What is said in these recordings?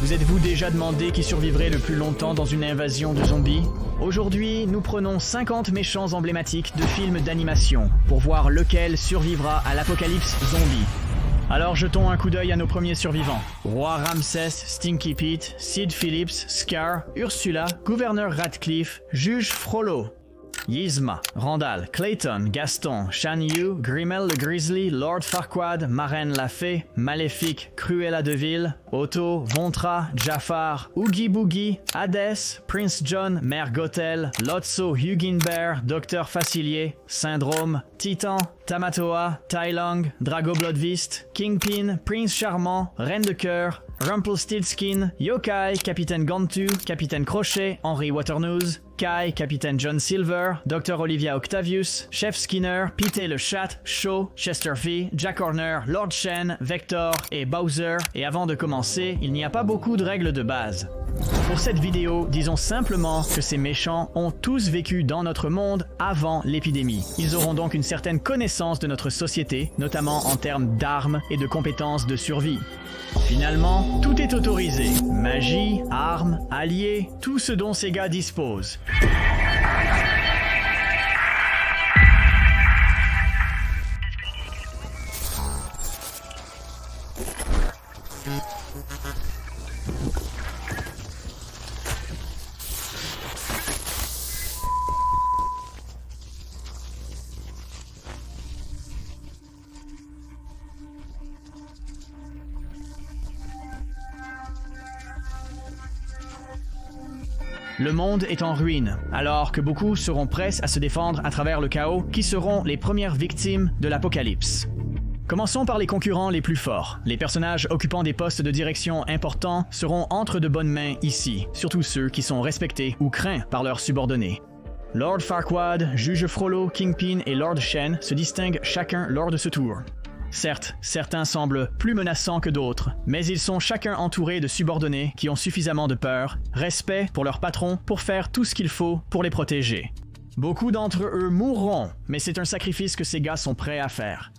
Vous êtes-vous déjà demandé qui survivrait le plus longtemps dans une invasion de zombies? Aujourd'hui, nous prenons 50 méchants emblématiques de films d'animation pour voir lequel survivra à l'apocalypse zombie. Alors jetons un coup d'œil à nos premiers survivants. Roi Ramsès, Stinky Pete, Sid Phillips, Scar, Ursula, Gouverneur Radcliffe, Juge Frollo, Yzma, Randall, Clayton, Gaston, Shan Yu, Grimmel le Grizzly, Lord Farquaad, Marraine la Fée, Maléfique, Cruella de Vil, Otto, Vontra, Jafar, Oogie Boogie, Hades, Prince John, Mère Gothel, Lotso, Hugin Bear, Docteur Facilier, Syndrome, Titan, Tamatoa, Tai Long, Drago Bloodfist, Kingpin, Prince Charmant, Reine de Cœur, Rumpelstiltskin, Yokai, Capitaine Gantu, Capitaine Crochet, Henry Waternoose, Kai, Capitaine John Silver, Dr. Olivia Octavius, Chef Skinner, Pete le Chat, Shaw, Chester V, Jack Horner, Lord Shen, Vector et Bowser. Et avant de commencer, il n'y a pas beaucoup de règles de base. Pour cette vidéo, disons simplement que ces méchants ont tous vécu dans notre monde avant l'épidémie. Ils auront donc une certaine connaissance de notre société, notamment en termes d'armes et de compétences de survie. Finalement, tout est autorisé. Magie, armes, alliés, tout ce dont ces gars disposent. Le monde est en ruine, alors que beaucoup seront prêts à se défendre à travers le chaos, qui seront les premières victimes de l'apocalypse. Commençons par les concurrents les plus forts. Les personnages occupant des postes de direction importants seront entre de bonnes mains ici, surtout ceux qui sont respectés ou craints par leurs subordonnés. Lord Farquaad, Juge Frollo, Kingpin et Lord Shen se distinguent chacun lors de ce tour. Certes, certains semblent plus menaçants que d'autres, mais ils sont chacun entourés de subordonnés qui ont suffisamment de peur, respect pour leur patron pour faire tout ce qu'il faut pour les protéger. Beaucoup d'entre eux mourront, mais c'est un sacrifice que ces gars sont prêts à faire.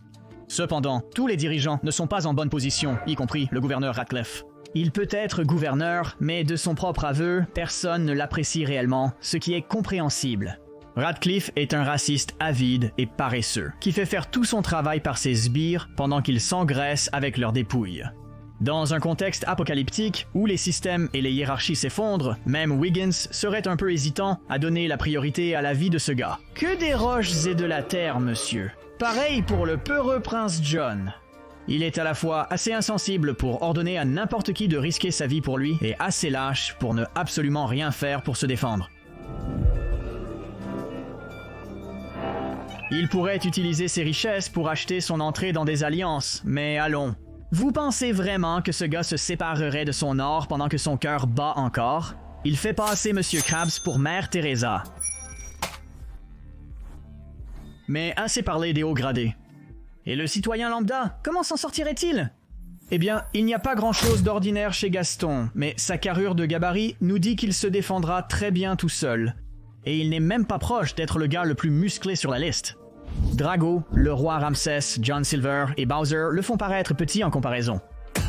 Cependant, tous les dirigeants ne sont pas en bonne position, y compris le gouverneur Radcliffe. Il peut être gouverneur, mais de son propre aveu, personne ne l'apprécie réellement, ce qui est compréhensible. Radcliffe est un raciste avide et paresseux, qui fait faire tout son travail par ses sbires pendant qu'ils s'engraissent avec leurs dépouilles. Dans un contexte apocalyptique où les systèmes et les hiérarchies s'effondrent, même Wiggins serait un peu hésitant à donner la priorité à la vie de ce gars. Que des roches et de la terre, monsieur. Pareil pour le peureux prince John. Il est à la fois assez insensible pour ordonner à n'importe qui de risquer sa vie pour lui et assez lâche pour ne absolument rien faire pour se défendre. Il pourrait utiliser ses richesses pour acheter son entrée dans des alliances, mais allons. Vous pensez vraiment que ce gars se séparerait de son or pendant que son cœur bat encore? Il fait passer Monsieur Krabs pour Mère Teresa. Mais assez parlé des hauts gradés. Et le citoyen lambda, comment s'en sortirait-il? Eh bien, il n'y a pas grand-chose d'ordinaire chez Gaston, mais sa carrure de gabarit nous dit qu'il se défendra très bien tout seul. Et il n'est même pas proche d'être le gars le plus musclé sur la liste. Drago, le roi Ramsès, John Silver et Bowser le font paraître petit en comparaison.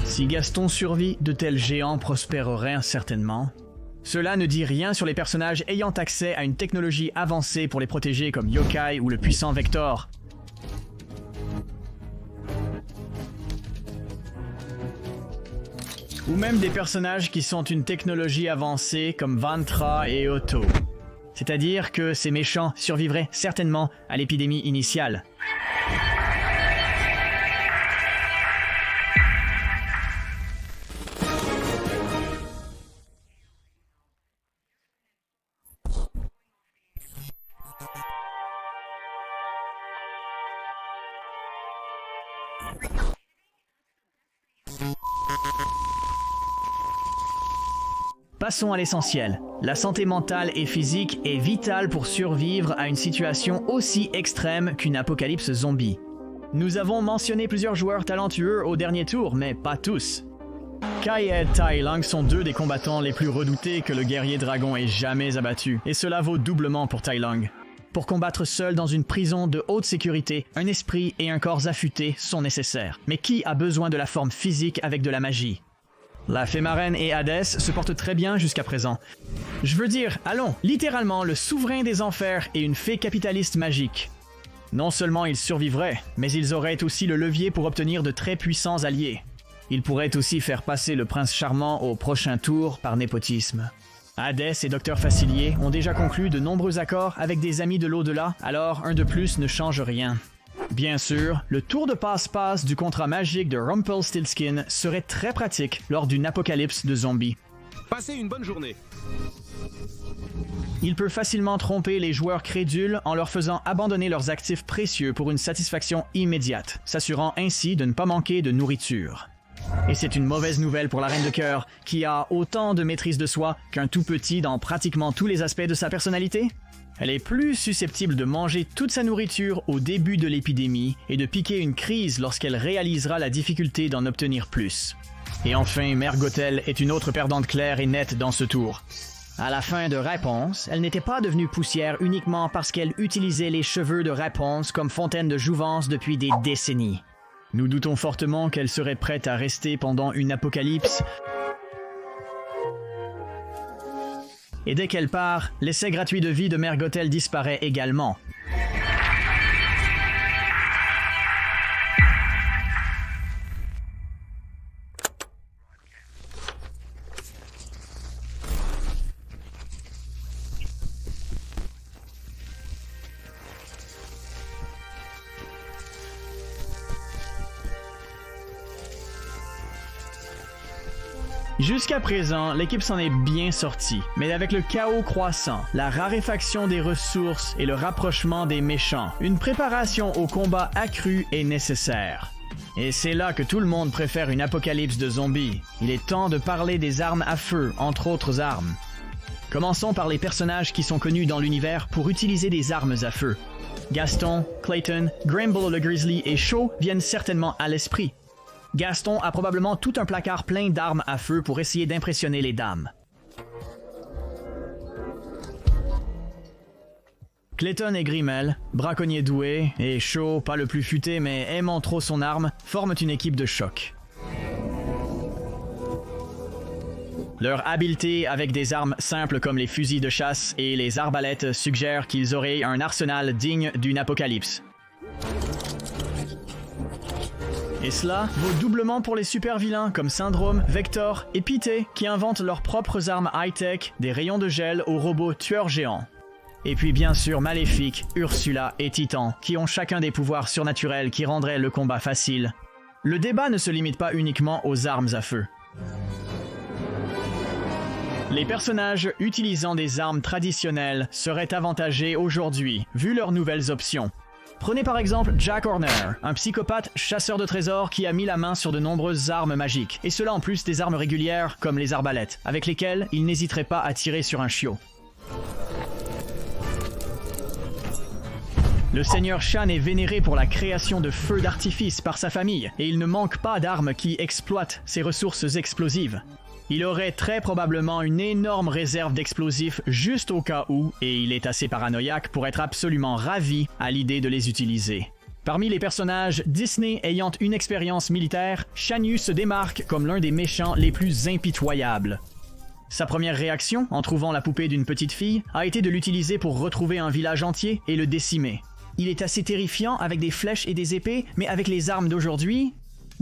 Si Gaston survit, de tels géants prospéreraient certainement. Cela ne dit rien sur les personnages ayant accès à une technologie avancée pour les protéger comme Yokai ou le puissant Vector. Ou même des personnages qui sont une technologie avancée comme Vantra et Otto. C'est-à-dire que ces méchants survivraient certainement à l'épidémie initiale. Passons à l'essentiel. La santé mentale et physique est vitale pour survivre à une situation aussi extrême qu'une apocalypse zombie. Nous avons mentionné plusieurs joueurs talentueux au dernier tour, mais pas tous. Kai et Tai Long sont deux des combattants les plus redoutés que le guerrier dragon ait jamais abattu, et cela vaut doublement pour Tai Long. Pour combattre seul dans une prison de haute sécurité, un esprit et un corps affûtés sont nécessaires. Mais qui a besoin de la forme physique avec de la magie? La fée marraine et Hadès se portent très bien jusqu'à présent. Je veux dire, allons, littéralement le souverain des enfers et une fée capitaliste magique. Non seulement ils survivraient, mais ils auraient aussi le levier pour obtenir de très puissants alliés. Ils pourraient aussi faire passer le prince charmant au prochain tour par népotisme. Hadès et Dr Facilier ont déjà conclu de nombreux accords avec des amis de l'au-delà, alors un de plus ne change rien. Bien sûr, le tour de passe-passe du contrat magique de Rumpelstiltskin serait très pratique lors d'une apocalypse de zombies. Passez une bonne journée. Il peut facilement tromper les joueurs crédules en leur faisant abandonner leurs actifs précieux pour une satisfaction immédiate, s'assurant ainsi de ne pas manquer de nourriture. Et c'est une mauvaise nouvelle pour la Reine de Cœur, qui a autant de maîtrise de soi qu'un tout petit dans pratiquement tous les aspects de sa personnalité. Elle est plus susceptible de manger toute sa nourriture au début de l'épidémie et de piquer une crise lorsqu'elle réalisera la difficulté d'en obtenir plus. Et enfin, Mère Gothel est une autre perdante claire et nette dans ce tour. À la fin de Réponse, elle n'était pas devenue poussière uniquement parce qu'elle utilisait les cheveux de Réponse comme fontaine de jouvence depuis des décennies. Nous doutons fortement qu'elle serait prête à rester pendant une apocalypse. Et dès qu'elle part, l'essai gratuit de vie de Mère Gothel disparaît également. Jusqu'à présent, l'équipe s'en est bien sortie, mais avec le chaos croissant, la raréfaction des ressources et le rapprochement des méchants, une préparation au combat accrue est nécessaire. Et c'est là que tout le monde préfère une apocalypse de zombies. Il est temps de parler des armes à feu, entre autres armes. Commençons par les personnages qui sont connus dans l'univers pour utiliser des armes à feu. Gaston, Clayton, Grimble le Grizzly et Shaw viennent certainement à l'esprit. Gaston a probablement tout un placard plein d'armes à feu pour essayer d'impressionner les dames. Clayton et Grimmel, braconniers doués, et Shaw, pas le plus futé mais aimant trop son arme, forment une équipe de choc. Leur habileté avec des armes simples comme les fusils de chasse et les arbalètes suggère qu'ils auraient un arsenal digne d'une apocalypse. Et cela vaut doublement pour les super vilains comme Syndrome, Vector et Pité qui inventent leurs propres armes high-tech, des rayons de gel aux robots tueurs géants. Et puis bien sûr Maléfique, Ursula et Titan qui ont chacun des pouvoirs surnaturels qui rendraient le combat facile. Le débat ne se limite pas uniquement aux armes à feu. Les personnages utilisant des armes traditionnelles seraient avantagés aujourd'hui, vu leurs nouvelles options. Prenez par exemple Jack Horner, un psychopathe chasseur de trésors qui a mis la main sur de nombreuses armes magiques, et cela en plus des armes régulières comme les arbalètes, avec lesquelles il n'hésiterait pas à tirer sur un chiot. Le seigneur Shan est vénéré pour la création de feux d'artifice par sa famille, et il ne manque pas d'armes qui exploitent ses ressources explosives. Il aurait très probablement une énorme réserve d'explosifs juste au cas où, et il est assez paranoïaque pour être absolument ravi à l'idée de les utiliser. Parmi les personnages Disney ayant une expérience militaire, Shan Yu se démarque comme l'un des méchants les plus impitoyables. Sa première réaction, en trouvant la poupée d'une petite fille, a été de l'utiliser pour retrouver un village entier et le décimer. Il est assez terrifiant avec des flèches et des épées, mais avec les armes d'aujourd'hui,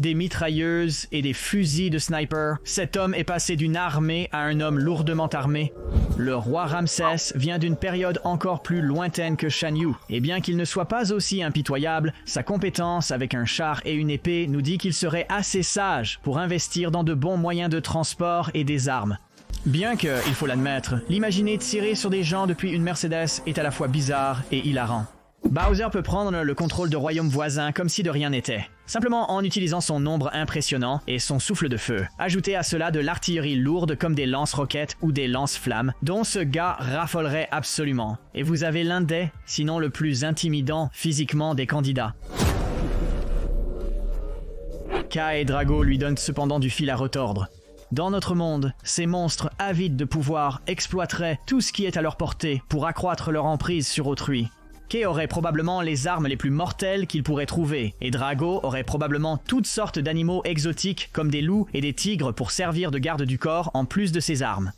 des mitrailleuses et des fusils de sniper, cet homme est passé d'une armée à un homme lourdement armé. Le roi Ramsès vient d'une période encore plus lointaine que Shan Yu, et bien qu'il ne soit pas aussi impitoyable, sa compétence avec un char et une épée nous dit qu'il serait assez sage pour investir dans de bons moyens de transport et des armes. Bien que, il faut l'admettre, l'imaginer tirer sur des gens depuis une Mercedes est à la fois bizarre et hilarant. Bowser peut prendre le contrôle de royaumes voisins comme si de rien n'était, simplement en utilisant son nombre impressionnant et son souffle de feu. Ajoutez à cela de l'artillerie lourde comme des lance-roquettes ou des lance-flammes, dont ce gars raffolerait absolument. Et vous avez l'un des, sinon le plus intimidant physiquement des candidats. Kai et Drago lui donnent cependant du fil à retordre. Dans notre monde, ces monstres avides de pouvoir exploiteraient tout ce qui est à leur portée pour accroître leur emprise sur autrui. Kay aurait probablement les armes les plus mortelles qu'il pourrait trouver, et Drago aurait probablement toutes sortes d'animaux exotiques comme des loups et des tigres pour servir de garde du corps en plus de ses armes.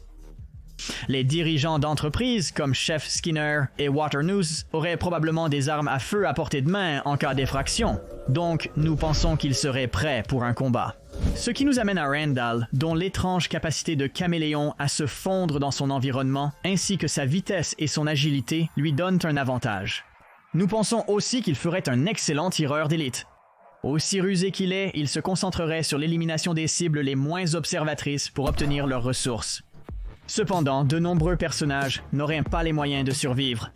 Les dirigeants d'entreprises comme Chef Skinner et Waternoose auraient probablement des armes à feu à portée de main en cas d'effraction, donc nous pensons qu'ils seraient prêts pour un combat. Ce qui nous amène à Randall, dont l'étrange capacité de caméléon à se fondre dans son environnement, ainsi que sa vitesse et son agilité, lui donnent un avantage. Nous pensons aussi qu'il ferait un excellent tireur d'élite. Aussi rusé qu'il est, il se concentrerait sur l'élimination des cibles les moins observatrices pour obtenir leurs ressources. Cependant, de nombreux personnages n'auraient pas les moyens de survivre.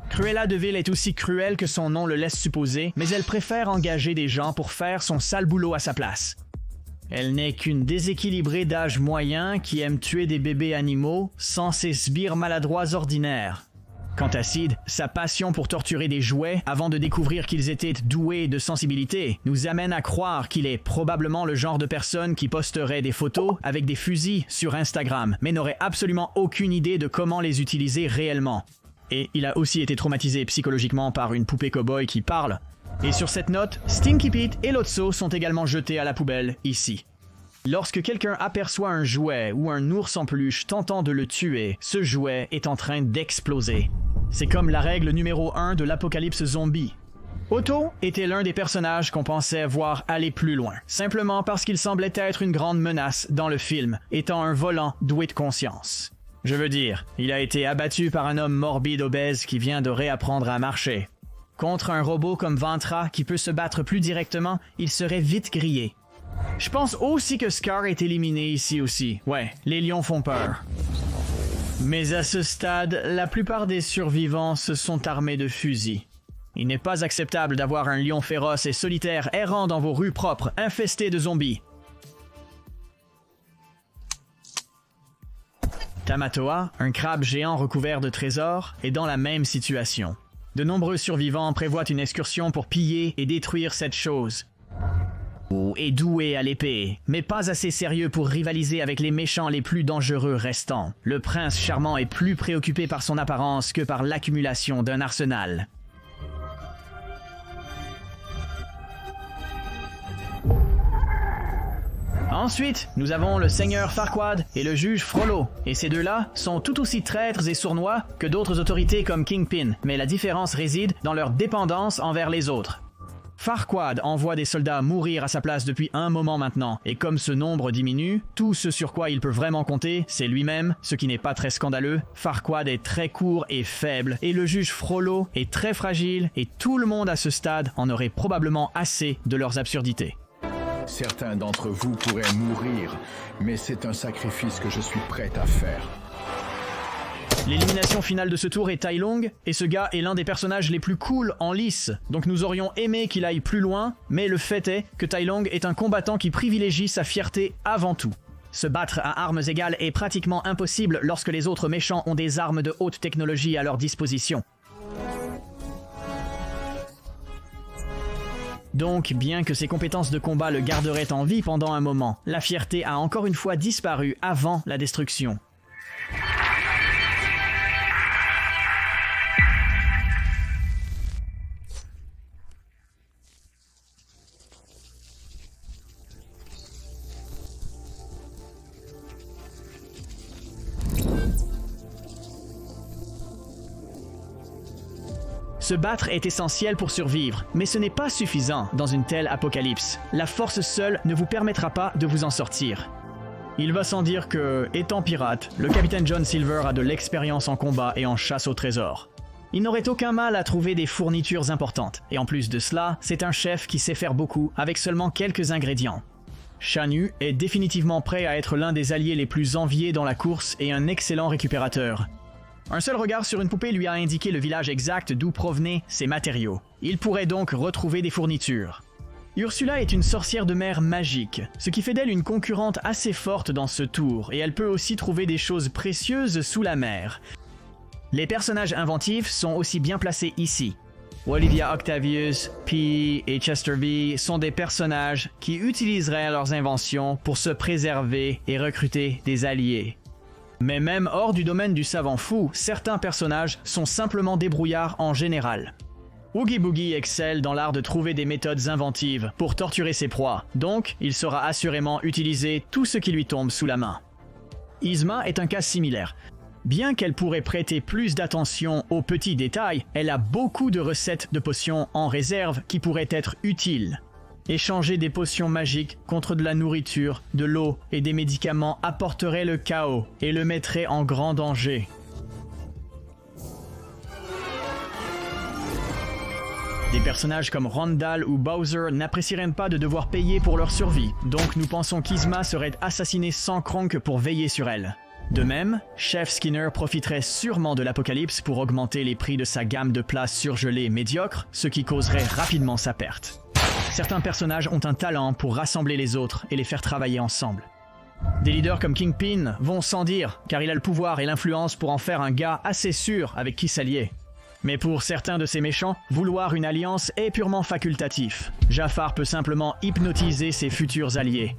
Cruella de Vil est aussi cruelle que son nom le laisse supposer, mais elle préfère engager des gens pour faire son sale boulot à sa place. Elle n'est qu'une déséquilibrée d'âge moyen qui aime tuer des bébés animaux sans ses sbires maladroits ordinaires. Quant à Sid, sa passion pour torturer des jouets avant de découvrir qu'ils étaient doués de sensibilité nous amène à croire qu'il est probablement le genre de personne qui posterait des photos avec des fusils sur Instagram, mais n'aurait absolument aucune idée de comment les utiliser réellement. Et il a aussi été traumatisé psychologiquement par une poupée cow-boy qui parle. Et sur cette note, Stinky Pete et Lotso sont également jetés à la poubelle ici. Lorsque quelqu'un aperçoit un jouet ou un ours en peluche tentant de le tuer, ce jouet est en train d'exploser. C'est comme la règle numéro 1 de l'apocalypse zombie. Otto était l'un des personnages qu'on pensait voir aller plus loin, simplement parce qu'il semblait être une grande menace dans le film, étant un volant doué de conscience. Je veux dire, il a été abattu par un homme morbide obèse qui vient de réapprendre à marcher. Contre un robot comme Ventra qui peut se battre plus directement, il serait vite grillé. Je pense aussi que Scar est éliminé ici aussi. Ouais, les lions font peur. Mais à ce stade, la plupart des survivants se sont armés de fusils. Il n'est pas acceptable d'avoir un lion féroce et solitaire errant dans vos rues propres, infesté de zombies. Tamatoa, un crabe géant recouvert de trésors, est dans la même situation. De nombreux survivants prévoient une excursion pour piller et détruire cette chose. Est doué à l'épée, mais pas assez sérieux pour rivaliser avec les méchants les plus dangereux restants. Le prince charmant est plus préoccupé par son apparence que par l'accumulation d'un arsenal. Ensuite, nous avons le seigneur Farquaad et le juge Frollo, et ces deux-là sont tout aussi traîtres et sournois que d'autres autorités comme Kingpin, mais la différence réside dans leur dépendance envers les autres. Farquaad envoie des soldats mourir à sa place depuis un moment maintenant, et comme ce nombre diminue, tout ce sur quoi il peut vraiment compter, c'est lui-même, ce qui n'est pas très scandaleux. Farquaad est très court et faible, et le juge Frollo est très fragile, et tout le monde à ce stade en aurait probablement assez de leurs absurdités. Certains d'entre vous pourraient mourir, mais c'est un sacrifice que je suis prêt à faire. L'élimination finale de ce tour est Tai Lung, et ce gars est l'un des personnages les plus cool en lice, donc nous aurions aimé qu'il aille plus loin, mais le fait est que Tai Lung est un combattant qui privilégie sa fierté avant tout. Se battre à armes égales est pratiquement impossible lorsque les autres méchants ont des armes de haute technologie à leur disposition. Donc, bien que ses compétences de combat le garderaient en vie pendant un moment, la fierté a encore une fois disparu avant la destruction. Se battre est essentiel pour survivre, mais ce n'est pas suffisant dans une telle apocalypse. La force seule ne vous permettra pas de vous en sortir. Il va sans dire que, étant pirate, le capitaine John Silver a de l'expérience en combat et en chasse au trésor. Il n'aurait aucun mal à trouver des fournitures importantes, et en plus de cela, c'est un chef qui sait faire beaucoup avec seulement quelques ingrédients. Shan Yu est définitivement prêt à être l'un des alliés les plus enviés dans la course et un excellent récupérateur. Un seul regard sur une poupée lui a indiqué le village exact d'où provenaient ces matériaux. Il pourrait donc retrouver des fournitures. Ursula est une sorcière de mer magique, ce qui fait d'elle une concurrente assez forte dans ce tour, et elle peut aussi trouver des choses précieuses sous la mer. Les personnages inventifs sont aussi bien placés ici. Olivia Octavius, P et Chester V sont des personnages qui utiliseraient leurs inventions pour se préserver et recruter des alliés. Mais même hors du domaine du savant fou, certains personnages sont simplement débrouillards en général. Oogie Boogie excelle dans l'art de trouver des méthodes inventives pour torturer ses proies, donc il saura assurément utiliser tout ce qui lui tombe sous la main. Yzma est un cas similaire. Bien qu'elle pourrait prêter plus d'attention aux petits détails, elle a beaucoup de recettes de potions en réserve qui pourraient être utiles. Échanger des potions magiques contre de la nourriture, de l'eau et des médicaments apporterait le chaos et le mettrait en grand danger. Des personnages comme Randall ou Bowser n'apprécieraient pas de devoir payer pour leur survie, donc nous pensons qu'Yzma serait assassinée sans Kronk pour veiller sur elle. De même, Chef Skinner profiterait sûrement de l'apocalypse pour augmenter les prix de sa gamme de plats surgelés médiocres, ce qui causerait rapidement sa perte. Certains personnages ont un talent pour rassembler les autres et les faire travailler ensemble. Des leaders comme Kingpin vont sans dire, car il a le pouvoir et l'influence pour en faire un gars assez sûr avec qui s'allier. Mais pour certains de ces méchants, vouloir une alliance est purement facultatif. Jafar peut simplement hypnotiser ses futurs alliés.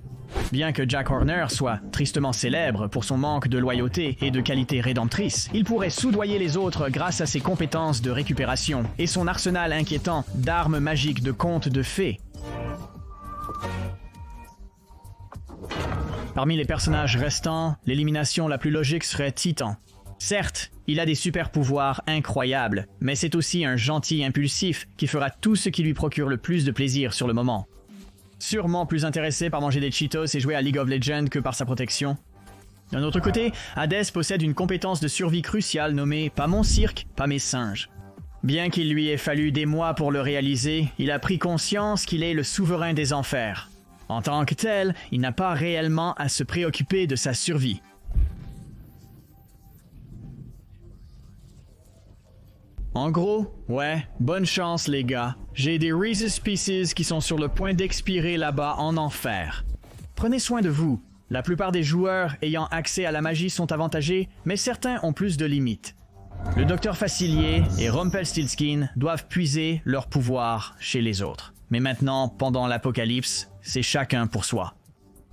Bien que Jack Horner soit tristement célèbre pour son manque de loyauté et de qualité rédemptrice, il pourrait soudoyer les autres grâce à ses compétences de récupération et son arsenal inquiétant d'armes magiques de contes de fées. Parmi les personnages restants, l'élimination la plus logique serait Titan. Certes, il a des super pouvoirs incroyables, mais c'est aussi un gentil impulsif qui fera tout ce qui lui procure le plus de plaisir sur le moment. Sûrement plus intéressé par manger des Cheetos et jouer à League of Legends que par sa protection. D'un autre côté, Hades possède une compétence de survie cruciale nommée « Pas mon cirque, pas mes singes ». Bien qu'il lui ait fallu des mois pour le réaliser, il a pris conscience qu'il est le souverain des enfers. En tant que tel, il n'a pas réellement à se préoccuper de sa survie. En gros, ouais, bonne chance les gars. J'ai des Reese's Pieces qui sont sur le point d'expirer là-bas en enfer. Prenez soin de vous. La plupart des joueurs ayant accès à la magie sont avantagés, mais certains ont plus de limites. Le Docteur Facilier et Rumpelstiltskin doivent puiser leur pouvoir chez les autres. Mais maintenant, pendant l'apocalypse, c'est chacun pour soi.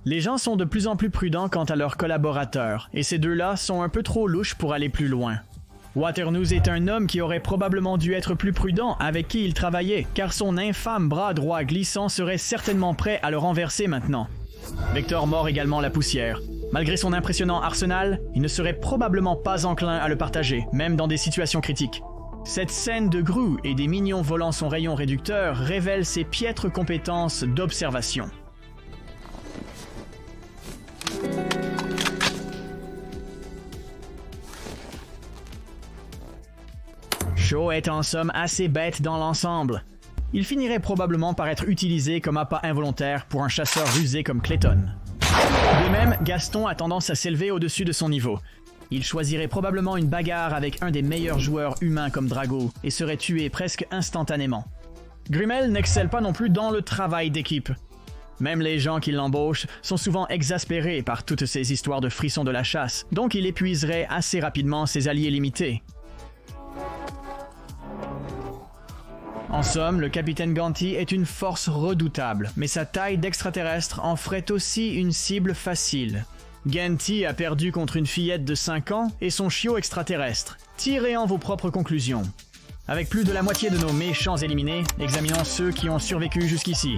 Les gens sont de plus en plus prudents quant à leurs collaborateurs, et ces deux-là sont un peu trop louches pour aller plus loin. Waternoose est un homme qui aurait probablement dû être plus prudent avec qui il travaillait, car son infâme bras droit glissant serait certainement prêt à le renverser maintenant. Vector mord également la poussière. Malgré son impressionnant arsenal, il ne serait probablement pas enclin à le partager, même dans des situations critiques. Cette scène de Gru et des minions volant son rayon réducteur révèle ses piètres compétences d'observation. Shaw est en somme assez bête dans l'ensemble. Il finirait probablement par être utilisé comme appât involontaire pour un chasseur rusé comme Clayton. De même, Gaston a tendance à s'élever au-dessus de son niveau. Il choisirait probablement une bagarre avec un des meilleurs joueurs humains comme Drago et serait tué presque instantanément. Grimmel n'excelle pas non plus dans le travail d'équipe. Même les gens qui l'embauchent sont souvent exaspérés par toutes ces histoires de frissons de la chasse, donc il épuiserait assez rapidement ses alliés limités. En somme, le capitaine Ganty est une force redoutable, mais sa taille d'extraterrestre en ferait aussi une cible facile. Ganty a perdu contre une fillette de 5 ans et son chiot extraterrestre. Tirez en vos propres conclusions. Avec plus de la moitié de nos méchants éliminés, examinons ceux qui ont survécu jusqu'ici.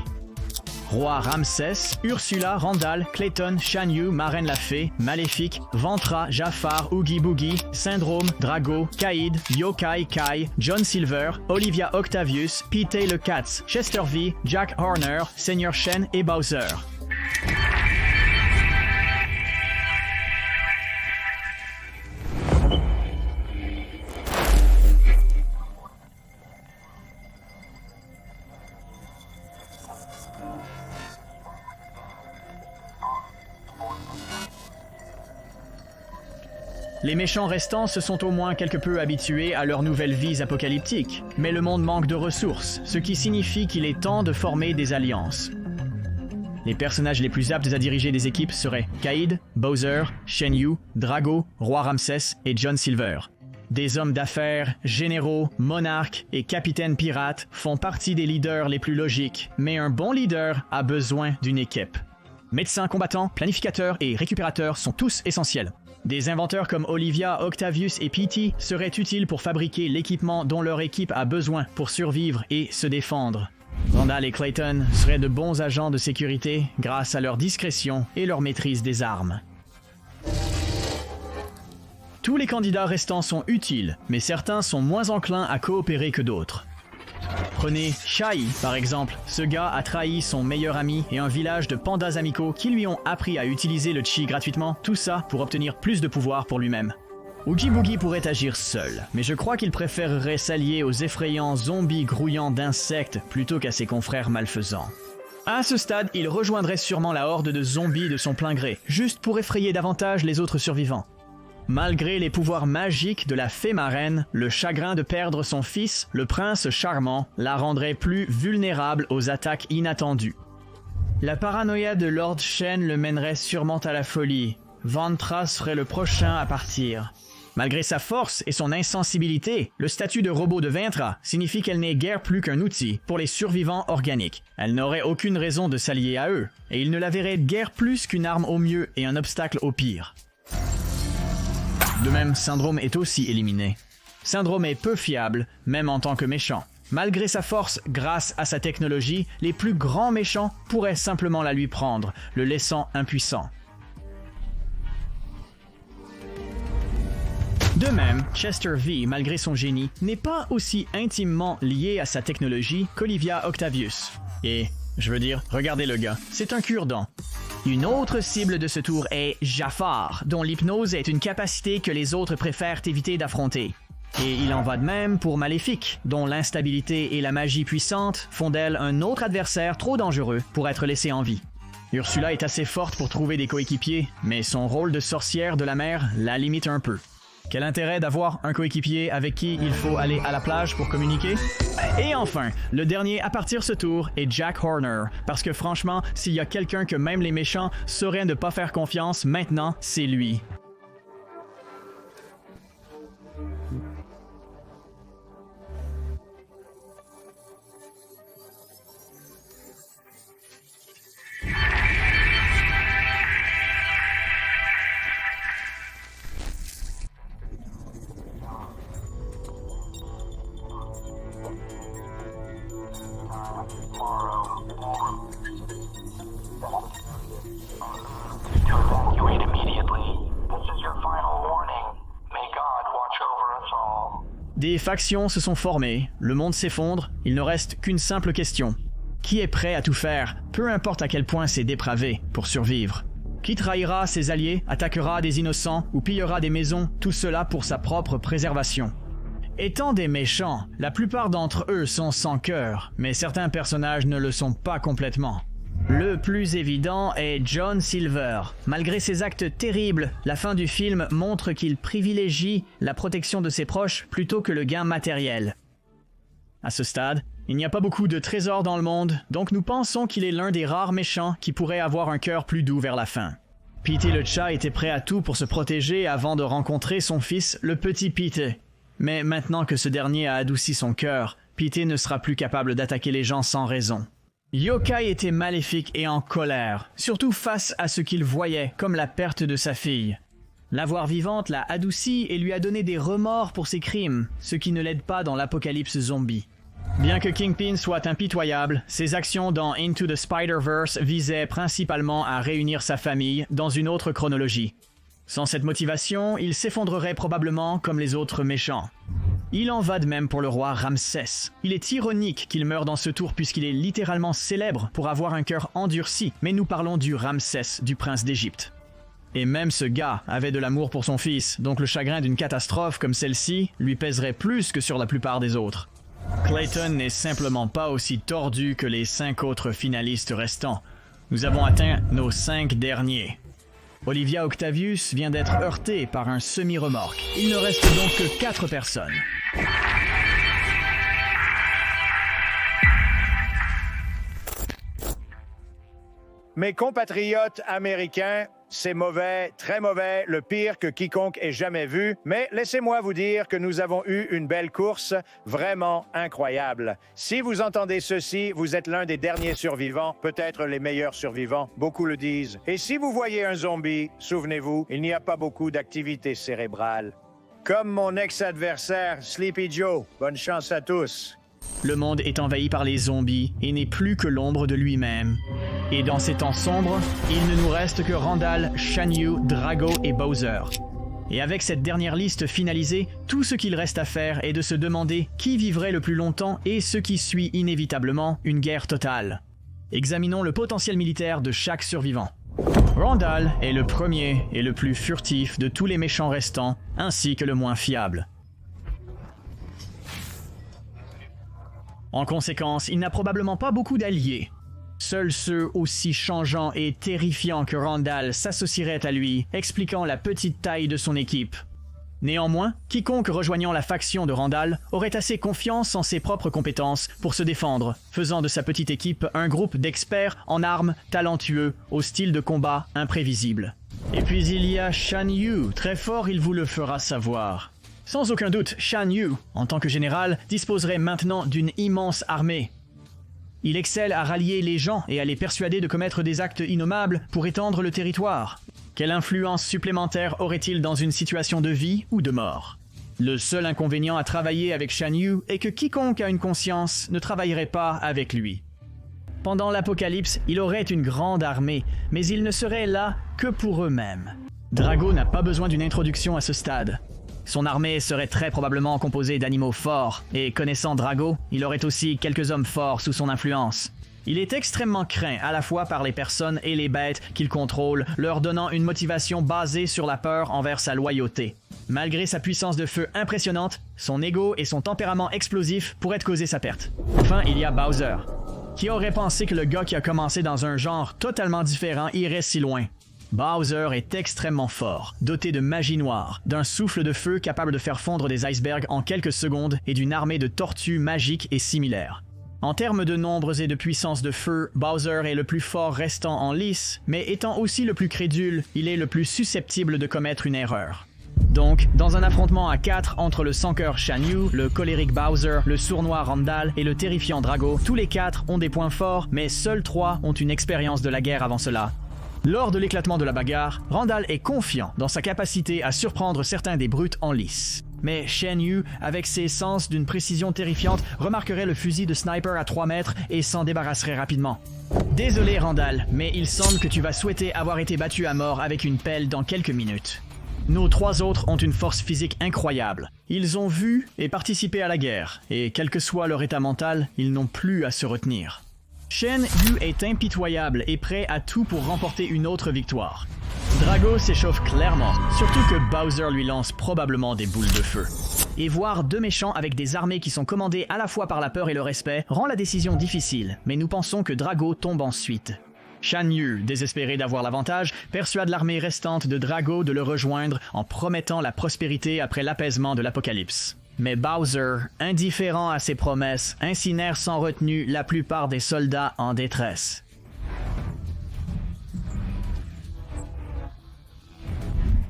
Roi Ramsès, Ursula, Randall, Clayton, Shan Yu, Marraine la Fée, Maléfique, Ventra, Jafar, Oogie Boogie, Syndrome, Drago, Kaïd, Yokai Kai, John Silver, Olivia Octavius, Pete le Katz, Chester V, Jack Horner, Seigneur Shen et Bowser. Les méchants restants se sont au moins quelque peu habitués à leurs nouvelles vies apocalyptiques, mais le monde manque de ressources, ce qui signifie qu'il est temps de former des alliances. Les personnages les plus aptes à diriger des équipes seraient Kaïd, Bowser, Shen Yu, Drago, Roi Ramsès et John Silver. Des hommes d'affaires, généraux, monarques et capitaines pirates font partie des leaders les plus logiques, mais un bon leader a besoin d'une équipe. Médecins combattants, planificateurs et récupérateurs sont tous essentiels. Des inventeurs comme Olivia, Octavius et Petey seraient utiles pour fabriquer l'équipement dont leur équipe a besoin pour survivre et se défendre. Randall et Clayton seraient de bons agents de sécurité grâce à leur discrétion et leur maîtrise des armes. Tous les candidats restants sont utiles, mais certains sont moins enclins à coopérer que d'autres. Prenez Shai, par exemple. Ce gars a trahi son meilleur ami et un village de pandas amicaux qui lui ont appris à utiliser le chi gratuitement, tout ça pour obtenir plus de pouvoir pour lui-même. Oogie Boogie pourrait agir seul, mais je crois qu'il préférerait s'allier aux effrayants zombies grouillants d'insectes plutôt qu'à ses confrères malfaisants. À ce stade, il rejoindrait sûrement la horde de zombies de son plein gré, juste pour effrayer davantage les autres survivants. Malgré les pouvoirs magiques de la fée marraine, le chagrin de perdre son fils, le prince charmant, la rendrait plus vulnérable aux attaques inattendues. La paranoïa de Lord Shen le mènerait sûrement à la folie. Ventra serait le prochain à partir. Malgré sa force et son insensibilité, le statut de robot de Ventra signifie qu'elle n'est guère plus qu'un outil pour les survivants organiques. Elle n'aurait aucune raison de s'allier à eux, et ils ne la verraient guère plus qu'une arme au mieux et un obstacle au pire. De même, Syndrome est aussi éliminé. Syndrome est peu fiable, même en tant que méchant. Malgré sa force, grâce à sa technologie, les plus grands méchants pourraient simplement la lui prendre, le laissant impuissant. De même, Chester V, malgré son génie, n'est pas aussi intimement lié à sa technologie qu'Olivia Octavius. Et, je veux dire, regardez le gars, c'est un cure-dent. Une autre cible de ce tour est Jafar, dont l'hypnose est une capacité que les autres préfèrent éviter d'affronter. Et il en va de même pour Maléfique, dont l'instabilité et la magie puissante font d'elle un autre adversaire trop dangereux pour être laissé en vie. Ursula est assez forte pour trouver des coéquipiers, mais son rôle de sorcière de la mer la limite un peu. Quel intérêt d'avoir un coéquipier avec qui il faut aller à la plage pour communiquer? Et enfin, le dernier à partir ce tour est Jack Horner, parce que franchement, s'il y a quelqu'un que même les méchants sauraient ne pas faire confiance maintenant, c'est lui. Des factions se sont formées, le monde s'effondre, il ne reste qu'une simple question. Qui est prêt à tout faire, peu importe à quel point c'est dépravé, pour survivre? Qui trahira ses alliés, attaquera des innocents ou pillera des maisons, tout cela pour sa propre préservation? Étant des méchants, la plupart d'entre eux sont sans cœur, mais certains personnages ne le sont pas complètement. Le plus évident est John Silver. Malgré ses actes terribles, la fin du film montre qu'il privilégie la protection de ses proches plutôt que le gain matériel. À ce stade, il n'y a pas beaucoup de trésors dans le monde, donc nous pensons qu'il est l'un des rares méchants qui pourrait avoir un cœur plus doux vers la fin. Petey le chat était prêt à tout pour se protéger avant de rencontrer son fils, le petit Petey. Mais maintenant que ce dernier a adouci son cœur, Petey ne sera plus capable d'attaquer les gens sans raison. Yokai était maléfique et en colère, surtout face à ce qu'il voyait comme la perte de sa fille. La voir vivante l'a adouci et lui a donné des remords pour ses crimes, ce qui ne l'aide pas dans l'apocalypse zombie. Bien que Kingpin soit impitoyable, ses actions dans Into the Spider-Verse visaient principalement à réunir sa famille dans une autre chronologie. Sans cette motivation, il s'effondrerait probablement comme les autres méchants. Il en va de même pour le roi Ramsès. Il est ironique qu'il meure dans ce tour puisqu'il est littéralement célèbre pour avoir un cœur endurci, mais nous parlons du Ramsès, du prince d'Égypte. Et même ce gars avait de l'amour pour son fils, donc le chagrin d'une catastrophe comme celle-ci lui pèserait plus que sur la plupart des autres. Clayton n'est simplement pas aussi tordu que les 5 autres finalistes restants. Nous avons atteint nos 5 derniers. Olivia Octavius vient d'être heurtée par un semi-remorque. Il ne reste donc que 4 personnes. Mes compatriotes américains, c'est mauvais, très mauvais, le pire que quiconque ait jamais vu. Mais laissez-moi vous dire que nous avons eu une belle course, vraiment incroyable. Si vous entendez ceci, vous êtes l'un des derniers survivants, peut-être les meilleurs survivants, beaucoup le disent. Et si vous voyez un zombie, souvenez-vous, il n'y a pas beaucoup d'activité cérébrale. Comme mon ex-adversaire, Sleepy Joe. Bonne chance à tous. Le monde est envahi par les zombies et n'est plus que l'ombre de lui-même. Et dans ces temps sombres, il ne nous reste que Randall, Shan Yu, Drago et Bowser. Et avec cette dernière liste finalisée, tout ce qu'il reste à faire est de se demander qui vivrait le plus longtemps et ce qui suit inévitablement une guerre totale. Examinons le potentiel militaire de chaque survivant. Randall est le premier et le plus furtif de tous les méchants restants, ainsi que le moins fiable. En conséquence, il n'a probablement pas beaucoup d'alliés. Seuls ceux aussi changeants et terrifiants que Randall s'associeraient à lui, expliquant la petite taille de son équipe. Néanmoins, quiconque rejoignant la faction de Randall aurait assez confiance en ses propres compétences pour se défendre, faisant de sa petite équipe un groupe d'experts en armes talentueux, au style de combat imprévisible. Et puis il y a Shan Yu, très fort il vous le fera savoir. Sans aucun doute, Shan Yu, en tant que général, disposerait maintenant d'une immense armée. Il excelle à rallier les gens et à les persuader de commettre des actes innommables pour étendre le territoire. Quelle influence supplémentaire aurait-il dans une situation de vie ou de mort? Le seul inconvénient à travailler avec Shan Yu est que quiconque a une conscience ne travaillerait pas avec lui. Pendant l'apocalypse, il aurait une grande armée, mais il ne serait là que pour eux-mêmes. Drago n'a pas besoin d'une introduction à ce stade. Son armée serait très probablement composée d'animaux forts, et connaissant Drago, il aurait aussi quelques hommes forts sous son influence. Il est extrêmement craint à la fois par les personnes et les bêtes qu'il contrôle, leur donnant une motivation basée sur la peur envers sa loyauté. Malgré sa puissance de feu impressionnante, son ego et son tempérament explosif pourraient causer sa perte. Enfin, il y a Bowser. Qui aurait pensé que le gars qui a commencé dans un genre totalement différent irait si loin? Bowser est extrêmement fort, doté de magie noire, d'un souffle de feu capable de faire fondre des icebergs en quelques secondes et d'une armée de tortues magiques et similaires. En termes de nombres et de puissance de feu, Bowser est le plus fort restant en lice, mais étant aussi le plus crédule, il est le plus susceptible de commettre une erreur. Donc, dans un affrontement à 4 entre le sans-cœur Shan Yu, le colérique Bowser, le sournois Randall et le terrifiant Drago, tous les 4 ont des points forts, mais seuls 3 ont une expérience de la guerre avant cela. Lors de l'éclatement de la bagarre, Randall est confiant dans sa capacité à surprendre certains des brutes en lice. Mais Shan Yu, avec ses sens d'une précision terrifiante, remarquerait le fusil de sniper à 3 mètres et s'en débarrasserait rapidement. Désolé Randall, mais il semble que tu vas souhaiter avoir été battu à mort avec une pelle dans quelques minutes. Nos 3 autres ont une force physique incroyable. Ils ont vu et participé à la guerre, et quel que soit leur état mental, ils n'ont plus à se retenir. Shan Yu est impitoyable et prêt à tout pour remporter une autre victoire. Drago s'échauffe clairement, surtout que Bowser lui lance probablement des boules de feu. Et voir 2 méchants avec des armées qui sont commandées à la fois par la peur et le respect rend la décision difficile, mais nous pensons que Drago tombe ensuite. Shan Yu, désespéré d'avoir l'avantage, persuade l'armée restante de Drago de le rejoindre en promettant la prospérité après l'apaisement de l'apocalypse. Mais Bowser, indifférent à ses promesses, incinère sans retenue la plupart des soldats en détresse.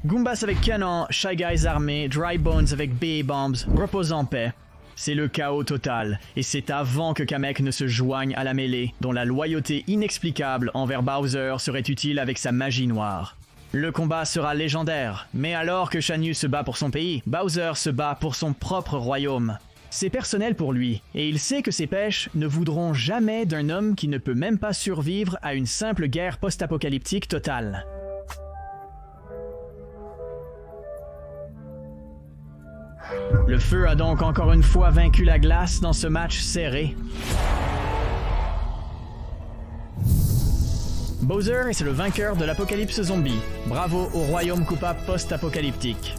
Goombas avec canon, Shy Guys armés, Dry Bones avec B-Bombs, reposent en paix. C'est le chaos total, et c'est avant que Kamek ne se joigne à la mêlée, dont la loyauté inexplicable envers Bowser serait utile avec sa magie noire. Le combat sera légendaire, mais alors que Shan Yu se bat pour son pays, Bowser se bat pour son propre royaume. C'est personnel pour lui, et il sait que ses pêches ne voudront jamais d'un homme qui ne peut même pas survivre à une simple guerre post-apocalyptique totale. Le feu a donc encore une fois vaincu la glace dans ce match serré. Bowser est le vainqueur de l'apocalypse zombie. Bravo au royaume coupable post-apocalyptique.